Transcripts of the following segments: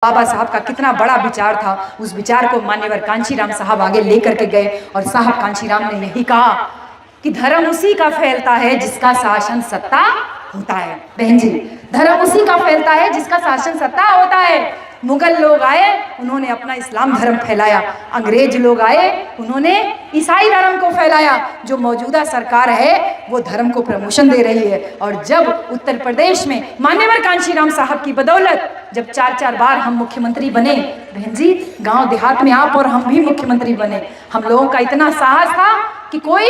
बाबा साहब का कितना बड़ा विचार था। उस विचार को मान्यवर कांशीराम साहब आगे लेकर के गए और साहब कांशीराम ने यही कहा कि धर्म उसी का फैलता है जिसका शासन सत्ता होता है। बहन जी, धर्म उसी का फैलता है जिसका शासन सत्ता होता है। मुगल लोग आए, उन्होंने अपना इस्लाम धर्म फैलाया। अंग्रेज लोग आए, उन्होंने ईसाई धर्म को फैलाया। जो मौजूदा सरकार है वो धर्म को प्रमोशन दे रही है। और जब उत्तर प्रदेश में मान्यवर कांशीराम साहब की बदौलत जब 4-4 बार हम मुख्यमंत्री बने, बहन जी, गांव देहात में आप और हम भी मुख्यमंत्री बने। हम लोगों का इतना साहस था कि कोई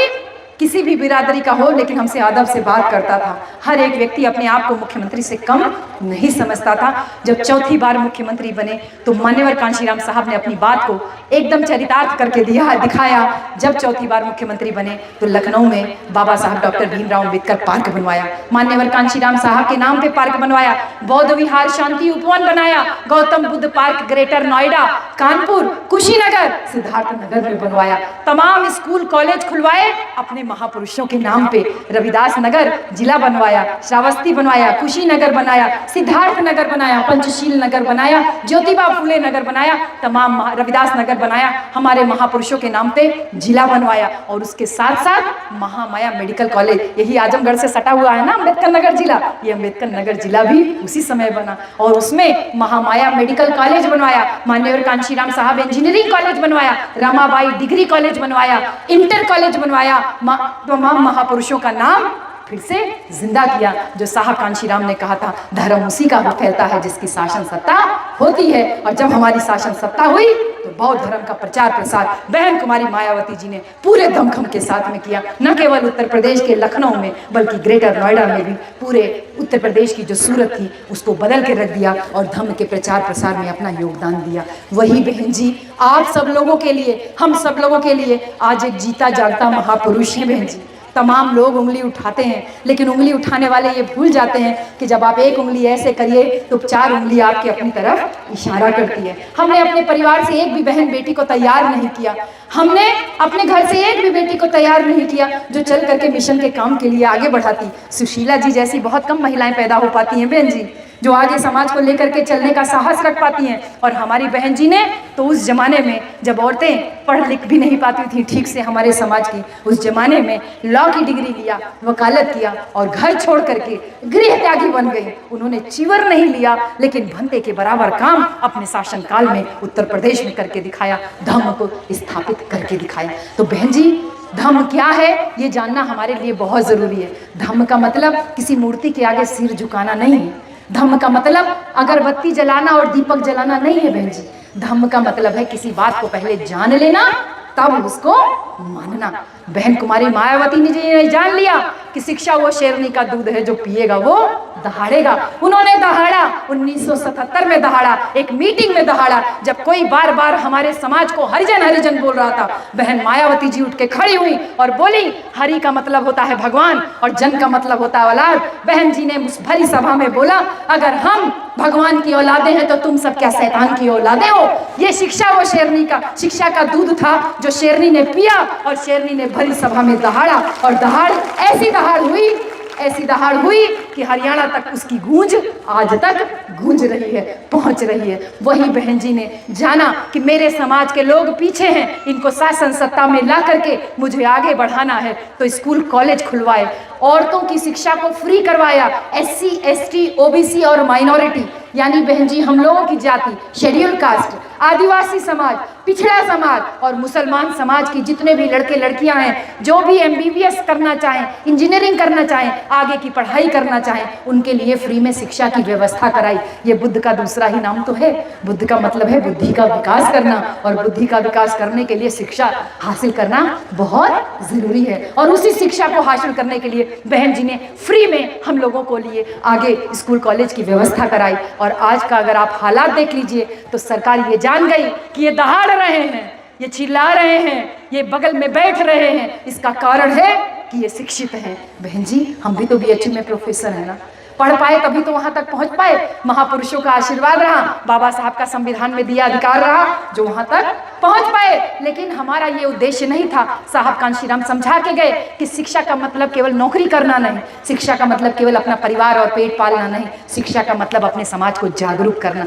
किसी भी बिरादरी का हो लेकिन हमसे अदब से बात करता था। हर एक व्यक्ति अपने आप को मुख्यमंत्री से कम नहीं समझता था। जब चौथी बार मुख्यमंत्री बने तो मान्यवर कांशीराम साहब ने अपनी बात को एकदम चरितार्थ करके दिखाया। जब चौथी बार मुख्यमंत्री बने तो लखनऊ में बाबा साहब डॉक्टर भीमराव अंबेडकर पार्क बनवाया। मान्यवर कांशीराम साहब के नाम पे पार्क बनवाया। बौद्ध विहार शांति उपवन बनाया। गौतम बुद्ध पार्क ग्रेटर नोएडा, कानपुर, कुशीनगर, सिद्धार्थ नगर में बनवाया। तमाम स्कूल कॉलेज खुलवाए अपने महापुरुषों के नाम पे। रविदास नगर जिला बनवाया, श्रावस्ती बनवाया, कुशीनगर बनाया, सिद्धार्थ नगर बनाया, पंचशील नगर बनाया, ज्योतिबा फुले नगर बनाया, तमाम रविदास नगर बनाया। हमारे महापुरुषों के नाम पे जिला बनवाया। और उसके साथ साथ महामाया मेडिकल कॉलेज, यही आजमगढ़ से सटा हुआ है ना अम्बेडकर नगर जिला, ये अम्बेडकर नगर जिला भी उसी समय बना और उसमें महामाया मेडिकल कॉलेज बनवाया। मान्यवर कांशीराम साहब इंजीनियरिंग कॉलेज बनवाया, रमाबाई डिग्री कॉलेज बनवाया, इंटर कॉलेज बनवाया। तमाम महापुरुषों का नाम फिर से जिंदा किया। जो साहब कांशीराम ने कहा था धर्म उसी का फैलता है जिसकी शासन सत्ता होती है। और जब हमारी शासन सत्ता हुई तो बौद्ध धर्म का प्रचार प्रसार बहन कुमारी मायावती जी ने पूरे दमखम के साथ में किया। न केवल उत्तर प्रदेश के लखनऊ में बल्कि ग्रेटर नोएडा में भी पूरे उत्तर प्रदेश की जो सूरत थी उसको बदल के रख दिया और धम्म के प्रचार प्रसार में अपना योगदान दिया। वही बहन जी आप सब लोगों के लिए, हम सब लोगों के लिए आज एक जीता जागता महापुरुष है। बहन जी, तमाम लोग उंगली उठाते हैं लेकिन उंगली उठाने वाले ये भूल जाते हैं कि जब आप एक उंगली ऐसे करिए तो 4 उंगली आपकी अपनी तरफ इशारा करती है। हमने अपने परिवार से एक भी बहन बेटी को तैयार नहीं किया। हमने अपने घर से एक भी बेटी को तैयार नहीं किया जो चल करके मिशन के काम के लिए आगे बढ़ाती। सुशीला जी जैसी बहुत कम महिलाएं पैदा हो पाती हैं बहन जी, जो आगे समाज को लेकर के चलने का साहस रख पाती हैं। और हमारी बहन जी ने तो उस जमाने में जब औरतें पढ़ लिख भी नहीं पाती थी ठीक से हमारे समाज की, उस जमाने में लॉ की डिग्री लिया, वकालत किया और घर छोड़ करके गृह त्यागी बन गई। उन्होंने चीवर नहीं लिया लेकिन भंते के बराबर काम अपने शासन काल में उत्तर प्रदेश में करके दिखाया, धर्म को स्थापित करके दिखाया। तो बहन जी, धम्म क्या है ये जानना हमारे लिए बहुत जरूरी है। धम्म का मतलब किसी मूर्ति के आगे सिर झुकाना नहीं है। धम्म का मतलब अगरबत्ती जलाना और दीपक जलाना नहीं है बहन जी। धम्म का मतलब है किसी बात को पहले जान लेना तब उसको मानना। बहन कुमारी मायावती ने जी जान लिया कि शिक्षा वो शेरनी का दूध है जो पिएगा वो दहाड़ेगा। उन्होंने दहाड़ा, 1977 में दहाड़ा, एक मीटिंग में दहाड़ा जब कोई बार बार हमारे समाज को हरिजन हरिजन बोल रहा था। बहन मायावती जी उठ के खड़ी हुई और बोली हरि का मतलब होता है भगवान और जन का मतलब होता है औलाद। बहन जी ने उस भरी सभा में बोला अगर हम भगवान की औलादे हैं तो तुम सब क्या शैतान की औलादे हो। ये शिक्षा वो शेरनी का शिक्षा का दूध था जो शेरनी ने पिया और शेरनी ने भरी सभा में दहाड़ा। और दहाड़ ऐसी दहाड़ हुई कि हरियाणा तक उसकी गूंज आज तक गूंज रही है, पहुंच रही है। वही बहन जी ने जाना कि मेरे समाज के लोग पीछे हैं, इनको शासन सत्ता में ला करके मुझे आगे बढ़ाना है। तो स्कूल कॉलेज खुलवाए, औरतों की शिक्षा को फ्री करवाया। SC, ST, OBC और माइनॉरिटी यानी बहन जी हम लोगों की जाति, शेड्यूल कास्ट, आदिवासी समाज, पिछड़ा समाज और मुसलमान समाज की जितने भी लड़के लड़कियां हैं जो भी MBBS करना चाहें, इंजीनियरिंग करना चाहें, आगे की पढ़ाई करना चाहें, उनके लिए फ्री में शिक्षा की व्यवस्था कराई। ये बुद्ध का दूसरा ही नाम तो है। बुद्ध का मतलब है बुद्धि का विकास करना और बुद्धि का विकास करने के लिए शिक्षा हासिल करना बहुत जरूरी है। और उसी शिक्षा को हासिल करने के लिए बहन जी ने फ्री में हम लोगों को लिए आगे स्कूल कॉलेज की व्यवस्था कराई। और आज का अगर आप हालात देख लीजिए तो सरकार ये जान गई कि ये दहाड़ रहे हैं, ये चिल्ला रहे हैं, ये बगल में बैठ रहे हैं, इसका कारण है कि ये शिक्षित हैं। बहन जी हम भी तो BHU में प्रोफेसर है ना, पढ़ पाए तभी तो वहां तक पहुंच पाए। महापुरुषों का आशीर्वाद रहा, बाबा साहब का संविधान में दिया अधिकार रहा जो वहां तक पहुंच पाए। लेकिन हमारा ये उद्देश्य नहीं था। साहब कांशीराम समझा के गए कि शिक्षा का मतलब केवल नौकरी करना नहीं, शिक्षा का मतलब केवल अपना परिवार और पेट पालना नहीं, शिक्षा का मतलब अपने समाज को जागरूक करना।